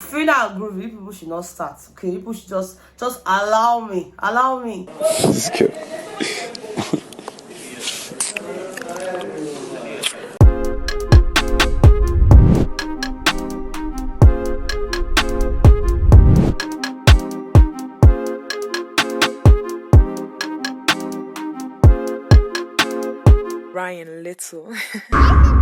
Phyna and Groovy, people should not start. Okay, people should just allow me. Let's go. Little.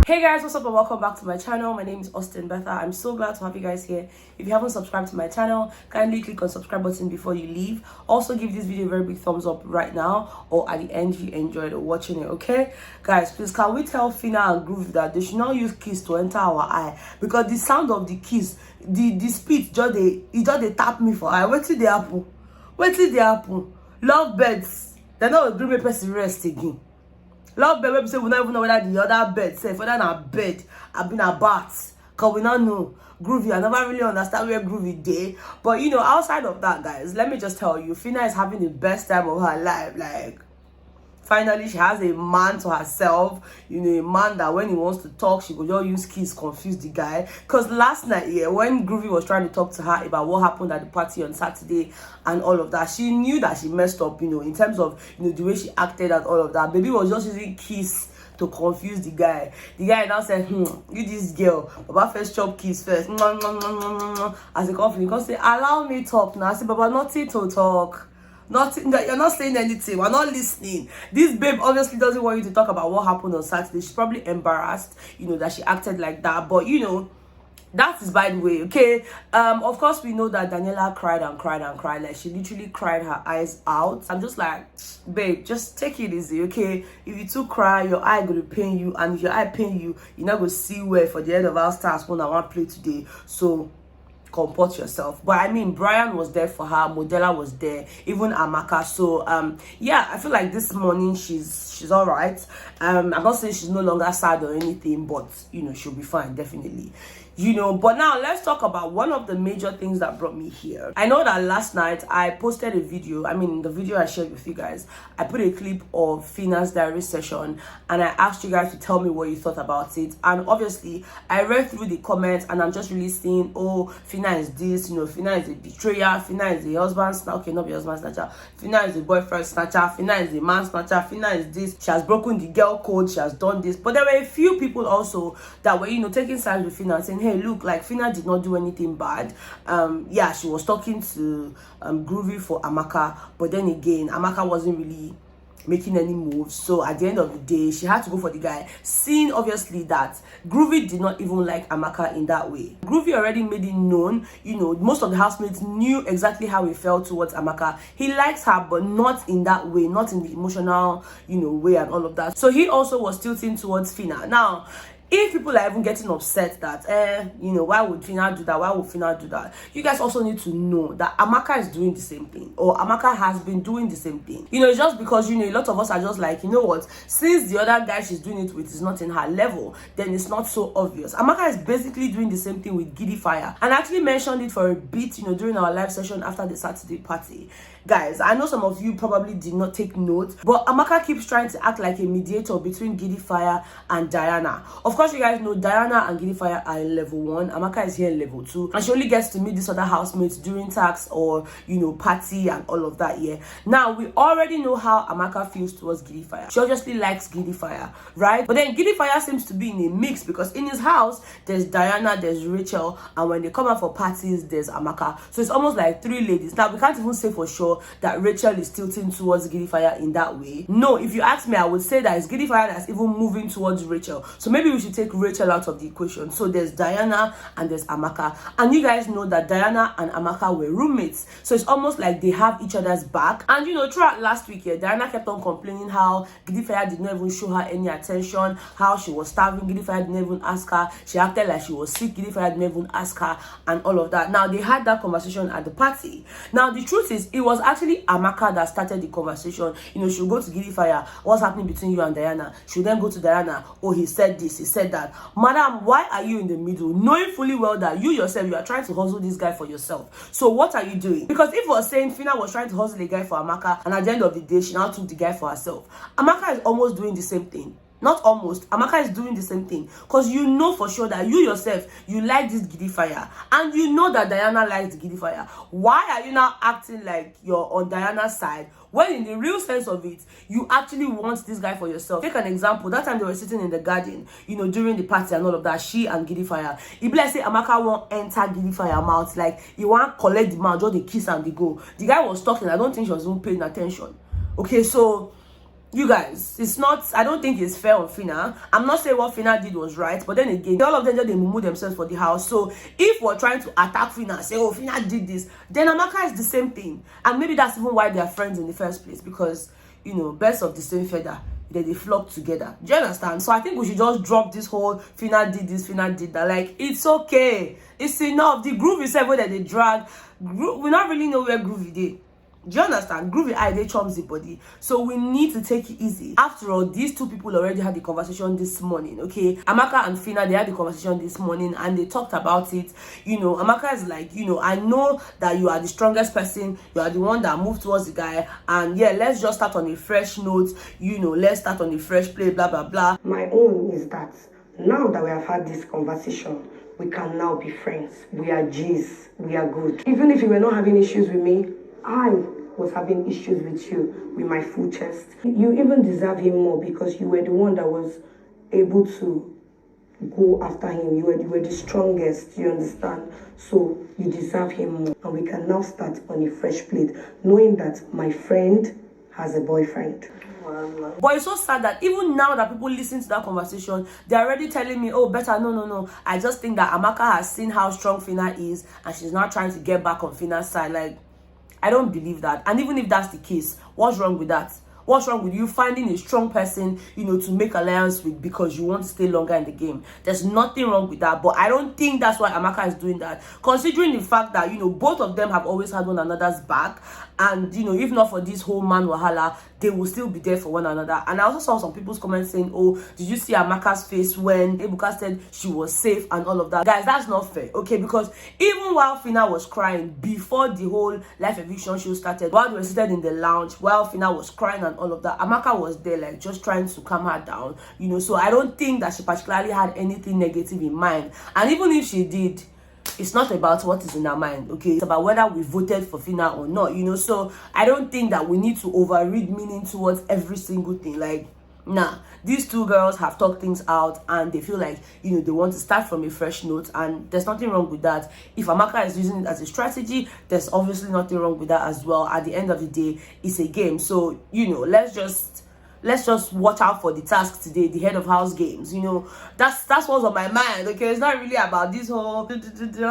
Hey guys, what's up and welcome back to my channel. My name is Austin Betha. I'm so glad to have you guys here. If you haven't subscribed to my channel, kindly click on subscribe button before you leave. Also give this video a very big thumbs up right now or at the end if you enjoyed watching it. Okay guys, please can we tell Phyna and Groovy that they should not use keys to enter our eye, because the sound of the keys, the speed just they tap me for eye. Wait till they happen. Love birds, they're not a dream person rest again. Love bed, we say we don't even know whether the other bed, say whether na bed, I've been a bath, cause we don't know. Groovy, I never really understand where Groovy day. But you know, outside of that, guys, let me just tell you, Phyna is having the best time of her life. Like, finally, she has a man to herself. You know, a man that when he wants to talk, she could just use keys, confuse the guy. Because last night, yeah, when Groovy was trying to talk to her about what happened at the party on Saturday and all of that, she knew that she messed up, you know, in terms of, you know, the way she acted and all of that. Baby was just using keys to confuse the guy. The guy now said, you this girl, Baba first chop kiss first. As a company, because say, allow me talk now. I said, Baba, nothing to talk. Nothing, you're not saying anything, we're not listening. This babe obviously doesn't want you to talk about what happened on Saturday. She's probably embarrassed, you know, that she acted like that. But you know, that is by the way, okay. Of course we know that Daniela cried and cried and cried. Like, she literally cried her eyes out. I'm just like, babe, just take it easy, okay? If you too cry, your eye gonna pain you, and if your eye pain you, you're not gonna see where for the end of our stars when I want to play today. So comport yourself. But I mean, Brian was there for her, Modella was there, even Amaka. So yeah, I feel like this morning she's all right. I'm not saying she's no longer sad or anything, but you know, she'll be fine, definitely. You know, but now let's talk about one of the major things that brought me here. I know that last night I posted a video. I mean, the video I shared with you guys, I put a clip of Phyna's diary session and I asked you guys to tell me what you thought about it. And obviously I read through the comments and I'm just really seeing, oh, Phyna is this, you know, Phyna is a betrayer, Phyna is a husband snatcher. Okay, not the husband snatcher. Phyna is a boyfriend snatcher, Phyna is a man snatcher, Phyna is this, she has broken the girl code, she has done this. But there were a few people also that were, you know, taking sides with Phyna and saying, hey, look, like Phyna did not do anything bad. Yeah, she was talking to Groovy for Amaka, but then again, Amaka wasn't really making any moves. So at the end of the day, she had to go for the guy, seeing obviously that Groovy did not even like Amaka in that way. Groovy already made it known, you know, most of the housemates knew exactly how he felt towards Amaka. He likes her, but not in that way, not in the emotional, you know, way and all of that. So he also was tilting towards Phyna. Now, if people are even getting upset that, you know, why would Phyna do that? Why would Phyna do that? You guys also need to know that Amaka is doing the same thing, or Amaka has been doing the same thing. You know, just because, you know, a lot of us are just like, you know what, since the other guy she's doing it with is not in her level, then it's not so obvious. Amaka is basically doing the same thing with Giddy Fire, and I actually mentioned it for a bit, you know, during our live session after the Saturday party. Guys, I know some of you probably did not take note, but Amaka keeps trying to act like a mediator between Giddy Fire and Diana. Of course, you guys know Diana and Giddy Fire are in level 1. Amaka is here in level 2, and she only gets to meet these other housemates during tax or, you know, party and all of that. Yeah. Now we already know how Amaka feels towards Giddy Fire. She obviously likes Giddy Fire, right? But then Giddy Fire seems to be in a mix, because in his house there's Diana, there's Rachel, and when they come out for parties, there's Amaka. So it's almost like 3 ladies. Now we can't even say for sure that Rachel is tilting towards Giddy Fire in that way. No, if you ask me, I would say that it's Giddy Fire that's even moving towards Rachel. So maybe we should take Rachel out of the equation. So there's Diana and there's Amaka. And you guys know that Diana and Amaka were roommates. So it's almost like they have each other's back. And you know, throughout last week, Diana kept on complaining how Giddy Fire did not even show her any attention, how she was starving, Giddy Fire didn't even ask her, she acted like she was sick, Giddy Fire didn't even ask her, and all of that. Now they had that conversation at the party. Now the truth is, it was actually Amaka that started the conversation. You know, she'll go to Giddy Fire, what's happening between you and Diana? She'll then go to Diana, oh, he said this, he said that. Madam, why are you in the middle, knowing fully well that you yourself, you are trying to hustle this guy for yourself? So what are you doing? Because if we're saying Phyna was trying to hustle a guy for Amaka, and at the end of the day she now took the guy for herself, Amaka is almost doing the same thing. Not almost. Amaka is doing the same thing. Because you know for sure that you yourself, you like this giddy fire. And you know that Diana likes giddy fire. Why are you now acting like you're on Diana's side, when in the real sense of it, you actually want this guy for yourself? Take an example. That time they were sitting in the garden, you know, during the party and all of that, she and giddy fire. If let's say Amaka won't enter giddy fire mouth, like, you want collect the mouth, just the kiss and the go. The guy was talking. I don't think she was even paying attention. Okay, so you guys, it's not, I don't think it's fair on Phyna. I'm not saying what Phyna did was right, but then again, all of them just, they mumu themselves for the house. So if we're trying to attack Phyna and say, oh, Phyna did this, then Amaka is the same thing. And maybe that's even why they are friends in the first place, because, you know, birds of the same feather, they flock together. Do you understand? So I think we should just drop this whole Phyna did this, Phyna did that. Like, it's okay, it's enough. The Groovy said where they drag, we not really know where Groovy did. Do you understand? Groovy eye, they chums the body. So we need to take it easy. After all, these two people already had the conversation this morning, okay? Amaka and Phyna, they had the conversation this morning and they talked about it. You know, Amaka is like, you know, I know that you are the strongest person. You are the one that moved towards the guy. And yeah, let's just start on a fresh note. You know, let's start on a fresh play, blah, blah, blah. My own is that now that we have had this conversation, we can now be friends. We are G's. We are good. Even if you were not having issues with me, I was having issues with you with my full chest. You even deserve him more because you were the one that was able to go after him. You were the strongest, you understand? So you deserve him more. And we can now start on a fresh plate, knowing that my friend has a boyfriend. But it's so sad that even now that people listen to that conversation, they're already telling me, oh, Betha, no. I just think that Amaka has seen how strong Phyna is and she's not trying to get back on Phyna's side. Like, I don't believe that. And even if that's the case, what's wrong with that? What's wrong with you finding a strong person, you know, to make alliance with because you want to stay longer in the game? There's nothing wrong with that. But I don't think that's why Amaka is doing that. Considering the fact that, you know, both of them have always had one another's back. And, you know, if not for this whole man wahala, they will still be there for one another. And I also saw some people's comments saying, oh, did you see Amaka's face when Ebuka said she was safe and all of that? Guys, that's not fair, okay? Because even while Phyna was crying, before the whole live eviction show started, while they were seated in the lounge, while Phyna was crying and all of that, Amaka was there, like, just trying to calm her down, you know? So I don't think that she particularly had anything negative in mind. And even if she did, it's not about what is in her mind, okay? It's about whether we voted for Phyna or not, you know? So I don't think that we need to overread meaning towards every single thing. Like, nah, these two girls have talked things out and they feel like, you know, they want to start from a fresh note, and there's nothing wrong with that. If Amaka is using it as a strategy, there's obviously nothing wrong with that as well. At the end of the day, it's a game. So, you know, let's just watch out for the task today, the head of house games. You know, that's what's on my mind, okay? It's not really about this whole all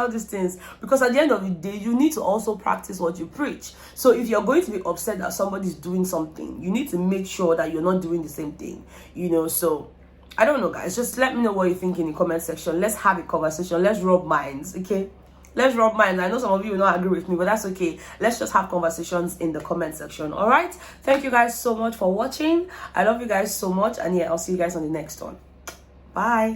these things, because at the end of the day, you need to also practice what you preach. So if you're going to be upset that somebody's doing something, you need to make sure that you're not doing the same thing, you know? So I don't know, guys, just let me know what you think in the comment section. Let's have a conversation. Let's rub minds, okay? Let's rub minds. I know some of you will not agree with me, but that's okay. Let's just have conversations in the comment section. All right, thank you guys so much for watching. I love you guys so much, and yeah, I'll see you guys on the next one. Bye.